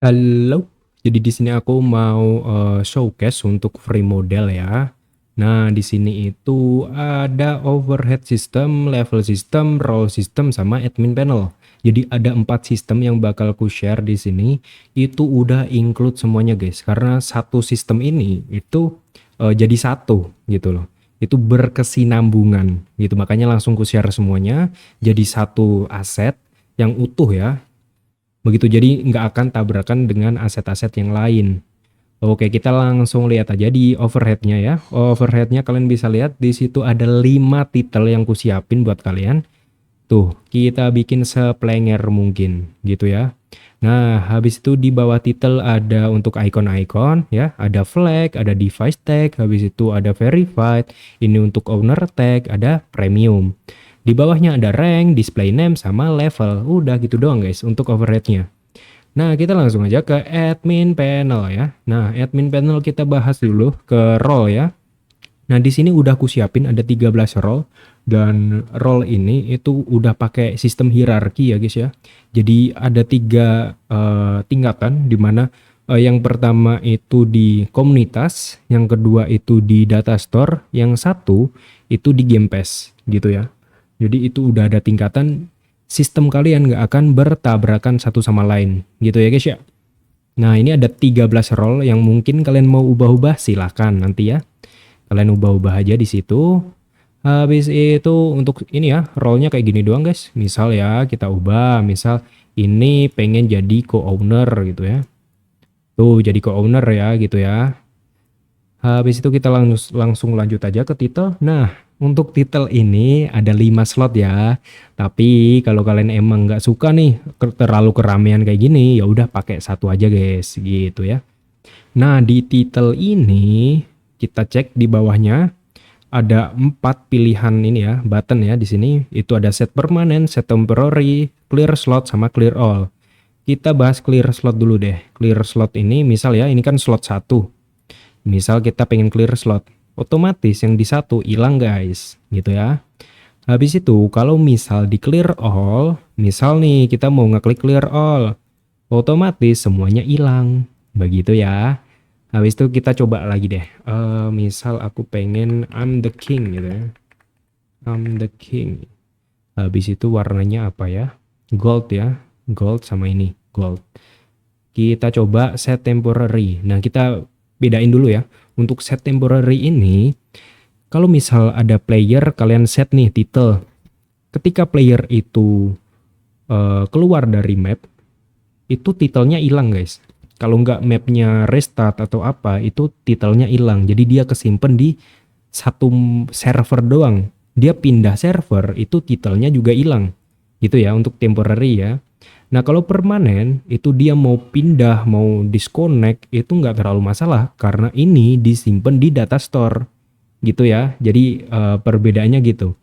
Halo, jadi di sini aku mau showcase untuk free model ya. Nah, di sini itu ada overhead system, level system, role system, sama admin panel. Jadi ada 4 sistem yang bakal ku share di sini. Itu udah include semuanya guys, karena satu sistem ini itu jadi satu gitu loh. Itu berkesinambungan gitu, makanya langsung ku share semuanya jadi satu aset yang utuh ya. Begitu, jadi nggak akan tabrakan dengan aset-aset yang lain. Oke, kita langsung lihat aja di overheadnya ya. Overheadnya kalian bisa lihat di situ ada 5 titel yang kusiapin buat kalian. Tuh, kita bikin seplenger mungkin gitu ya. Nah, habis itu di bawah titel ada untuk icon-icon ya, ada flag, ada device tag, habis itu ada verified, ini untuk owner tag, ada premium. Di bawahnya ada rank, display name, sama level. Udah gitu doang guys untuk overheadnya. Nah, kita langsung aja ke admin panel ya. Nah, admin panel kita bahas dulu ke role ya. Nah, di sini udah aku siapin ada 13 role, dan role ini itu udah pakai sistem hierarki ya guys ya. Jadi ada 3 tingkatan, di mana yang pertama itu di komunitas, yang kedua itu di data store, yang satu itu di game pass gitu ya. Jadi itu udah ada tingkatan, sistem kalian nggak akan bertabrakan satu sama lain gitu ya guys ya. Nah, ini ada 13 role yang mungkin kalian mau ubah-ubah, silahkan nanti ya. Kalian ubah-ubah aja di situ. Habis itu untuk ini ya, role-nya kayak gini doang guys. Misal ya, kita ubah, misal ini pengen jadi co-owner gitu ya. Tuh, jadi co-owner ya gitu ya. Habis itu kita langsung lanjut aja ke titel. Nah, untuk titel ini ada 5 slot ya. Tapi kalau kalian emang nggak suka nih terlalu keramaian kayak gini, ya udah pakai satu aja guys, gitu ya. Nah, di titel ini kita cek di bawahnya ada 4 pilihan ini ya, button ya di sini. Itu ada set permanen, set temporary, clear slot, sama clear all. Kita bahas clear slot dulu deh. Clear slot ini misal ya, ini kan slot 1. Misal kita pengen clear slot, otomatis yang di satu hilang guys, gitu ya. Habis itu kalau misal di clear all, misal nih kita mau ngeklik clear all, otomatis semuanya hilang, begitu ya. Habis itu kita coba lagi deh. Misal aku pengen I'm the king gitu ya. I'm the king. Habis itu warnanya apa ya? Gold ya. Gold sama ini, gold. Kita coba set temporary. Nah, kita bedain dulu ya. Untuk set temporary ini, kalau misal ada player, kalian set nih title. Ketika player itu keluar dari map, itu titelnya hilang guys. Kalau nggak mapnya restart atau apa, itu titelnya hilang. Jadi dia kesimpan di satu server doang. Dia pindah server, itu titelnya juga hilang. Gitu ya untuk temporary ya. Nah, kalau permanen itu dia mau pindah, mau disconnect itu nggak terlalu masalah karena ini disimpan di data store gitu ya. Jadi perbedaannya gitu.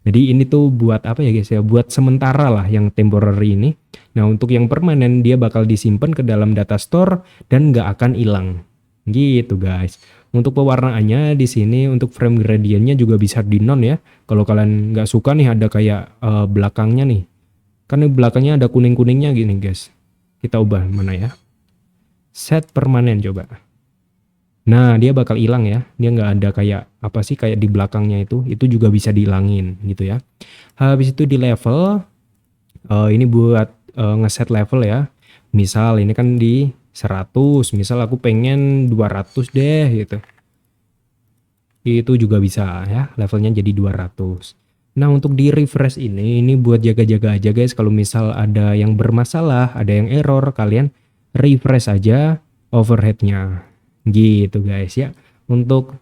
Jadi ini tuh buat apa ya guys ya? Buat sementara lah yang temporary ini. Nah, untuk yang permanen dia bakal disimpan ke dalam data store dan nggak akan hilang. Gitu guys. Untuk pewarnaannya di sini untuk frame gradientnya juga bisa di non ya. Kalau kalian nggak suka nih ada kayak belakangnya nih. Kan di belakangnya ada kuning-kuningnya gini guys. Kita ubah mana ya? Set permanen coba. Nah, dia bakal hilang ya. Dia nggak ada kayak apa sih kayak di belakangnya itu juga bisa dihilangin gitu ya. Habis itu di level, ini buat ngeset level ya. Misal ini kan di 100, misal aku pengen 200 deh gitu. Itu juga bisa ya, levelnya jadi 200. Nah, untuk di refresh ini buat jaga-jaga aja guys. Kalau misal ada yang bermasalah, ada yang error, kalian refresh aja overheadnya. Gitu guys ya. Untuk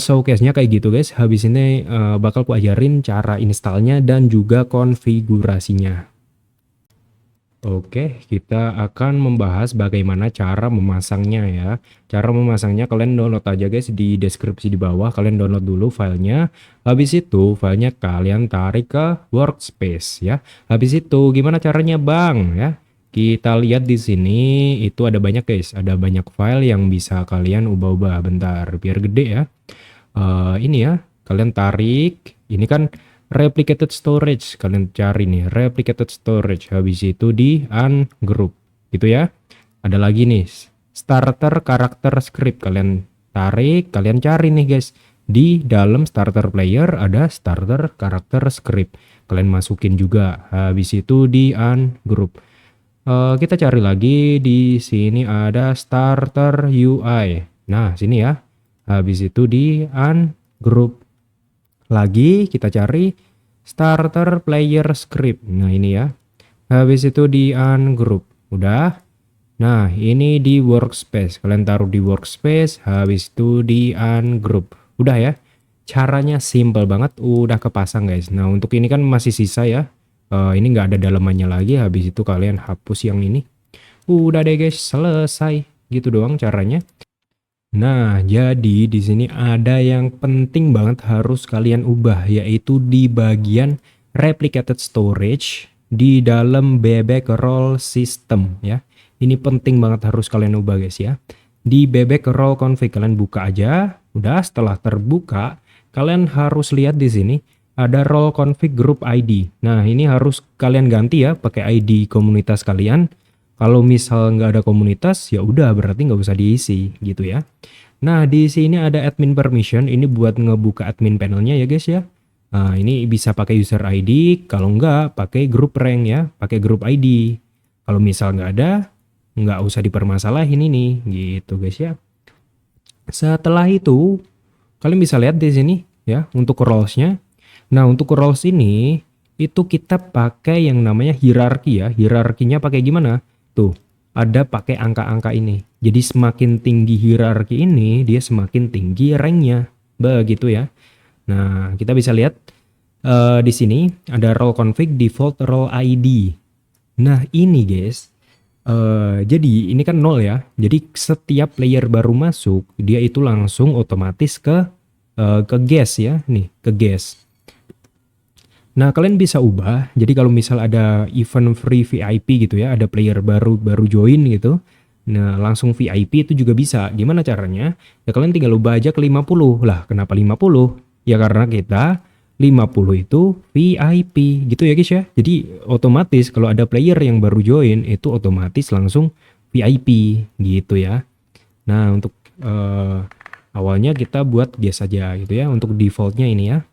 showcase-nya kayak gitu guys. Habis ini bakal ku ajarin cara installnya dan juga konfigurasinya. Oke, kita akan membahas bagaimana cara memasangnya ya. Cara memasangnya kalian download aja guys di deskripsi di bawah. Kalian download dulu filenya. Habis itu filenya kalian tarik ke workspace ya. Habis itu gimana caranya bang ya? Kita lihat di sini itu ada banyak guys. Ada banyak file yang bisa kalian ubah-ubah. Bentar, biar gede ya. Ini ya, kalian tarik. Ini kan replicated storage, kalian cari nih replicated storage, habis itu di ungroup gitu ya. Ada lagi nih, starter karakter script. Kalian tarik, kalian cari nih guys. Di dalam starter player ada starter karakter script. Kalian masukin juga. Habis itu di ungroup. Kita cari lagi di sini ada starter UI. Nah, sini ya. Habis itu di ungroup lagi kita cari starter player script. Nah, ini ya. Habis itu di ungroup. Udah. Nah, ini di workspace. Kalian taruh di workspace, habis itu di ungroup. Udah ya. Caranya simple banget, udah kepasang guys. Nah, untuk ini kan masih sisa ya. Ini nggak ada dalamannya lagi, habis itu kalian hapus yang ini. Udah deh guys, selesai. Gitu doang caranya. Nah, jadi di sini ada yang penting banget harus kalian ubah, yaitu di bagian replicated storage di dalam bebek role system ya. Ini penting banget harus kalian ubah guys ya. Di bebek role config kalian buka aja. Udah, setelah terbuka, kalian harus lihat di sini ada role config group ID. Nah, ini harus kalian ganti ya pakai ID komunitas kalian. Kalau misal nggak ada komunitas, ya udah berarti nggak usah diisi gitu ya. Nah, di sini ada admin permission. Ini buat ngebuka admin panelnya ya guys ya. Nah, ini bisa pakai user ID. Kalau nggak, pakai group rank ya. Pakai group ID. Kalau misal nggak ada, nggak usah dipermasalahin ini gitu guys ya. Setelah itu, kalian bisa lihat di sini ya untuk roles-nya. Nah, untuk roles ini itu kita pakai yang namanya hierarki ya. Hierarkinya pakai gimana? Tuh, ada pakai angka-angka ini. Jadi semakin tinggi hierarki ini, dia semakin tinggi ranknya. Begitu ya. Nah, kita bisa lihat di sini ada role config default role ID. Nah, ini guys. Jadi ini kan 0 ya. Jadi setiap player baru masuk, dia itu langsung otomatis ke guest ya. Nih, ke guest. Nah, kalian bisa ubah. Jadi kalau misal ada event free VIP gitu ya, ada player baru join gitu. Nah, langsung VIP itu juga bisa. Gimana caranya? Ya kalian tinggal ubah aja ke 50. Lah, kenapa 50? Ya karena kita 50 itu VIP gitu ya guys ya. Jadi otomatis kalau ada player yang baru join itu otomatis langsung VIP gitu ya. Nah, untuk awalnya kita buat guest aja gitu ya untuk defaultnya ini ya.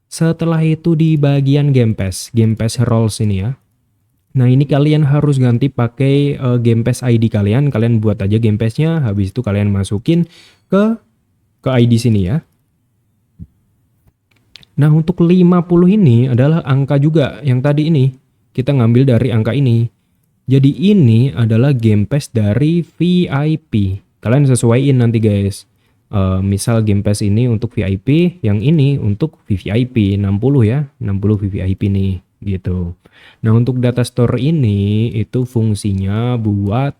Setelah itu di bagian Game Pass roles ini ya. Nah, ini kalian harus ganti pakai Game Pass ID kalian. Kalian buat aja Game Pass-nya, habis itu kalian masukin ke ID sini ya. Nah, untuk 50 ini adalah angka juga yang tadi ini. Kita ngambil dari angka ini. Jadi ini adalah Game Pass dari VIP. Kalian sesuaiin nanti guys. Misal Game Pass ini untuk VIP, yang ini untuk VVIP 60 ya, 60 VVIP nih gitu. Nah, untuk data store ini itu fungsinya buat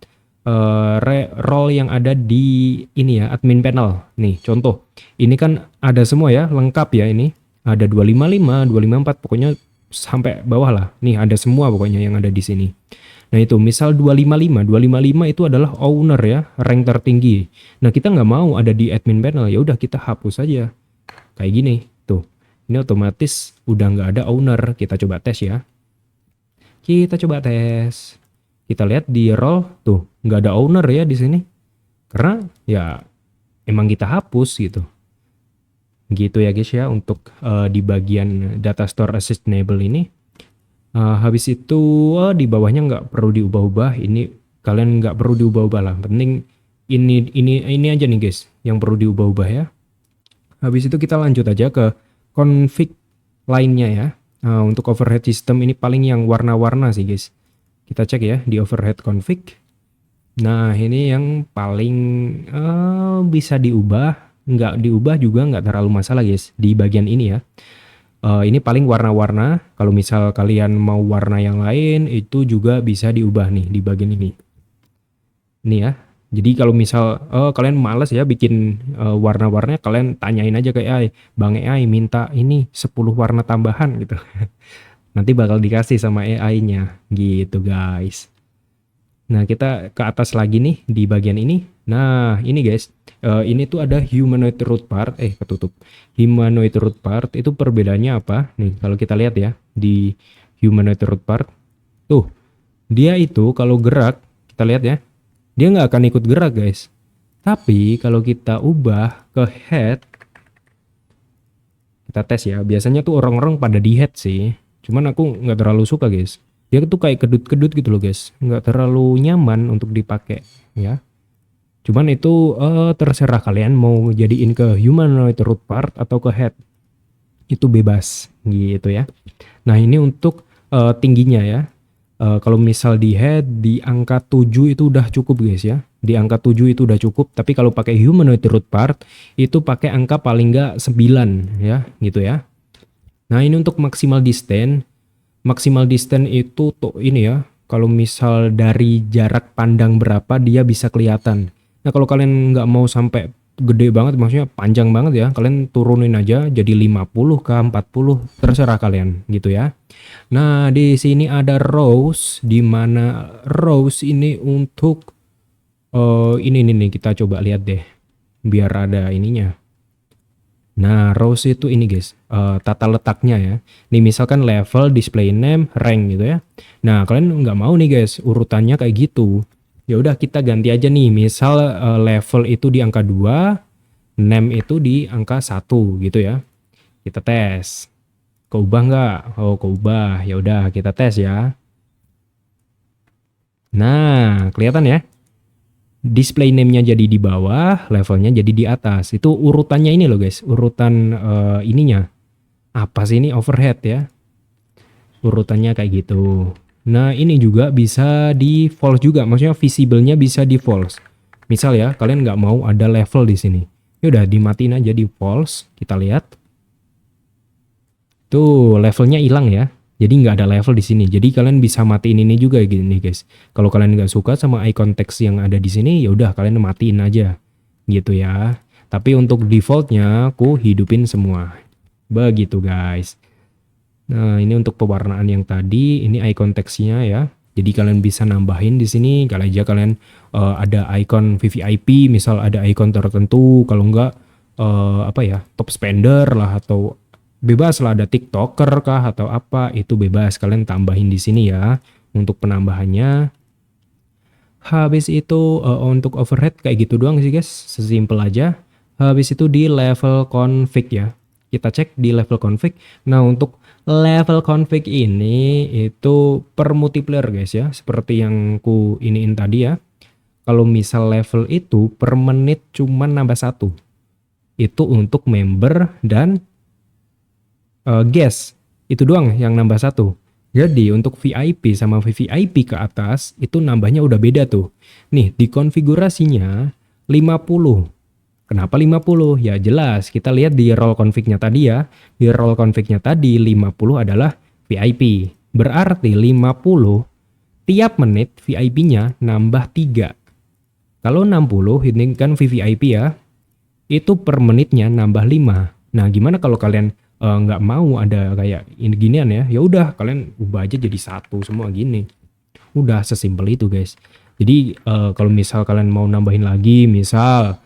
role yang ada di ini ya, admin panel. Nih, contoh. Ini kan ada semua ya, lengkap ya ini. Ada 255, 254, pokoknya sampai bawah lah. Nih, ada semua pokoknya yang ada di sini. Nah, itu misal 255 itu adalah owner ya, rank tertinggi. Nah, kita nggak mau ada di admin panel, ya udah kita hapus aja. Kayak gini, tuh. Ini otomatis udah nggak ada owner. Kita coba tes ya. Kita coba tes. Kita lihat di role, tuh nggak ada owner ya di sini. Karena ya emang kita hapus gitu. Gitu ya guys ya untuk di bagian data store assist enable ini. Habis itu di bawahnya nggak perlu diubah-ubah. Ini kalian nggak perlu diubah-ubah lah. Penting ini aja nih guys yang perlu diubah-ubah ya. Habis itu kita lanjut aja ke config lainnya ya. Untuk overhead system ini paling yang warna-warna sih guys. Kita cek ya di overhead config. Nah, ini yang paling bisa diubah. Nggak diubah juga nggak terlalu masalah guys di bagian ini ya. Ini paling warna-warna. Kalau misal kalian mau warna yang lain itu juga bisa diubah nih di bagian ini. Ini ya. Jadi kalau misal kalian males ya bikin warna-warnanya, kalian tanyain aja ke AI, Bang AI minta ini 10 warna tambahan gitu. Nanti bakal dikasih sama AI-nya gitu guys. Nah, kita ke atas lagi nih di bagian ini. Nah, ini guys, ini tuh ada humanoid root part, ketutup. Humanoid root part itu perbedaannya apa? Nih, kalau kita lihat ya di humanoid root part, tuh dia itu kalau gerak, kita lihat ya, dia nggak akan ikut gerak guys. Tapi kalau kita ubah ke head, kita tes ya. Biasanya tuh orang-orang pada di head sih. Cuman aku nggak terlalu suka guys. Dia tuh kayak kedut-kedut gitu loh guys. Nggak terlalu nyaman untuk dipakai ya. Cuman itu terserah kalian mau jadiin ke humanoid root part atau ke head. Itu bebas gitu ya. Nah ini untuk tingginya ya. Kalau misal di head di angka 7 itu udah cukup guys ya. Di angka 7 itu udah cukup. Tapi kalau pakai humanoid root part itu pakai angka paling nggak 9 ya gitu ya. Nah ini untuk maksimal distance. Maksimal distance itu tuh ini ya. Kalau misal dari jarak pandang berapa dia bisa kelihatan. Nah kalau kalian nggak mau sampai gede banget, maksudnya panjang banget ya, kalian turunin aja jadi 50 ke 40, terserah kalian gitu ya. Nah di sini ada rows, di mana rows ini untuk ini nih kita coba lihat deh, biar ada ininya. Nah rows itu ini guys, tata letaknya ya. Nih misalkan level, display name, rank gitu ya. Nah kalian nggak mau nih guys urutannya kayak gitu. Ya udah kita ganti aja nih, misal level itu di angka 2, name itu di angka 1 gitu ya. Kita tes. Keubah nggak? Oh, keubah. Ya udah kita tes ya. Nah, kelihatan ya? Display name-nya jadi di bawah, levelnya jadi di atas. Itu urutannya ini loh guys, urutan ininya. Apa sih ini overhead ya? Urutannya kayak gitu. Nah, ini juga bisa di false juga, maksudnya visible-nya bisa di false. Misal ya, kalian nggak mau ada level di sini. Ya udah dimatiin aja di false. Kita lihat. Tuh, levelnya hilang ya. Jadi nggak ada level di sini. Jadi kalian bisa matiin ini juga gini guys. Kalau kalian nggak suka sama icon text yang ada di sini, ya udah kalian matiin aja. Gitu ya. Tapi untuk defaultnya aku hidupin semua. Begitu guys. Nah, ini untuk pewarnaan yang tadi, ini icon text-nya ya. Jadi kalian bisa nambahin di sini, kalau aja kalian ada icon VVIP, misal ada icon tertentu, kalau enggak apa ya, top spender lah atau bebas lah, ada TikToker kah atau apa, itu bebas kalian tambahin di sini ya untuk penambahannya. Habis itu untuk overhead kayak gitu doang sih guys, sesimpel aja. Habis itu di level config ya. Kita cek di level config. Nah, untuk level config ini itu per multiplayer guys ya, seperti yang ku iniin tadi ya. Kalau misal level itu per menit cuma nambah 1. Itu untuk member dan guest. Itu doang yang nambah 1. Jadi untuk VIP sama VVIP ke atas itu nambahnya udah beda tuh. Nih di konfigurasinya 50. Kenapa 50? Ya jelas, kita lihat di role config-nya tadi ya. Di role config-nya tadi 50 adalah VIP. Berarti 50 tiap menit VIP-nya nambah 3. Kalau 60 ini kan VVIP ya. Itu per menitnya nambah 5. Nah, gimana kalau kalian nggak mau ada kayak ini ginian ya? Ya udah kalian ubah aja jadi 1 semua gini. Udah sesimpel itu, guys. Jadi kalau misal kalian mau nambahin lagi, misal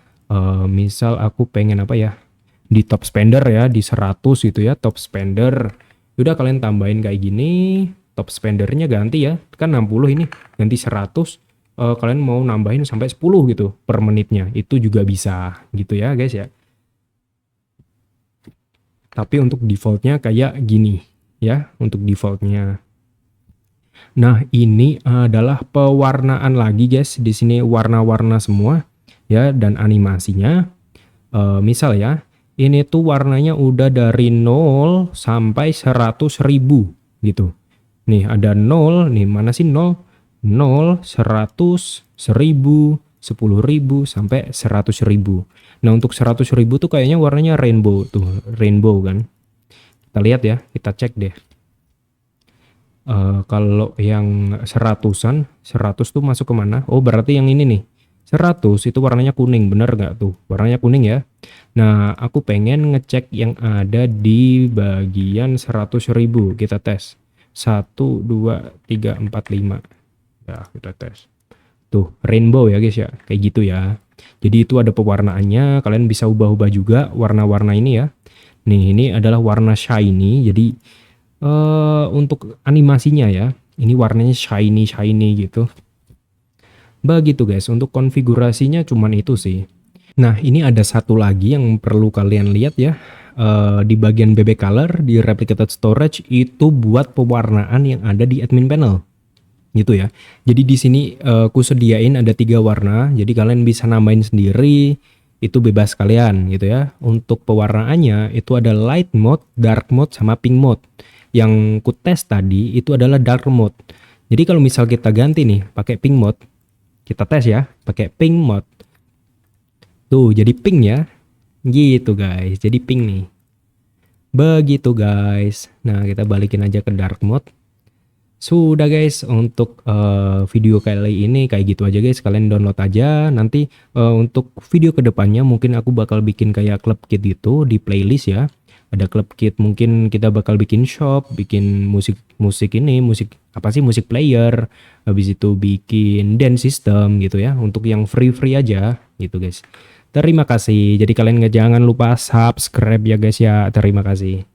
aku pengen apa ya, di top spender ya, di 100 gitu ya, top spender. Udah kalian tambahin kayak gini, top spendernya ganti ya, kan 60 ini, ganti 100. Kalian mau nambahin sampai 10 gitu per menitnya, itu juga bisa gitu ya guys ya. Tapi untuk defaultnya kayak gini ya, untuk defaultnya. Nah ini adalah pewarnaan lagi guys, di sini warna-warna semua ya, dan animasinya. Misal ya, ini tuh warnanya udah dari 0 sampai 100.000 gitu. Nih ada 0, nih mana sih 0? 0, 100, 1000, 10.000 sampai 100.000. Nah untuk 100.000 tuh kayaknya warnanya rainbow tuh, rainbow kan. Kita lihat ya, kita cek deh. Kalau yang 100-an, 100 tuh masuk kemana? Oh berarti yang ini nih, 100 itu warnanya kuning, bener nggak tuh? Warnanya kuning ya. Nah aku pengen ngecek yang ada di bagian 100.000, kita tes. 1, 2, 3, 4, 5. Ya kita tes. Tuh rainbow ya guys ya, kayak gitu ya. Jadi itu ada pewarnaannya, kalian bisa ubah-ubah juga warna-warna ini ya. Nih ini adalah warna shiny, jadi untuk animasinya ya, ini warnanya shiny gitu. Begitu guys, untuk konfigurasinya cuman itu sih. Nah, ini ada satu lagi yang perlu kalian lihat ya. Di bagian BB Color di Replicated Storage itu buat pewarnaan yang ada di admin panel. Gitu ya. Jadi di sini aku sediain ada 3 warna. Jadi kalian bisa nambahin sendiri. Itu bebas kalian gitu ya. Untuk pewarnaannya itu ada light mode, dark mode sama pink mode. Yang ku tes tadi itu adalah dark mode. Jadi kalau misal kita ganti nih pakai pink mode, kita tes ya, pakai pink mode. Tuh, jadi pink ya. Gitu guys, jadi pink nih. Begitu guys. Nah, kita balikin aja ke dark mode. Sudah guys, untuk video kali ini kayak gitu aja guys. Kalian download aja. Nanti untuk video kedepannya mungkin aku bakal bikin kayak club kit gitu di playlist ya. Ada club kit, mungkin kita bakal bikin shop, bikin musik ini, musik apa sih, musik player. Habis itu bikin dance system gitu ya. Untuk yang free aja gitu guys. Terima kasih. Jadi kalian jangan lupa subscribe ya guys ya. Terima kasih.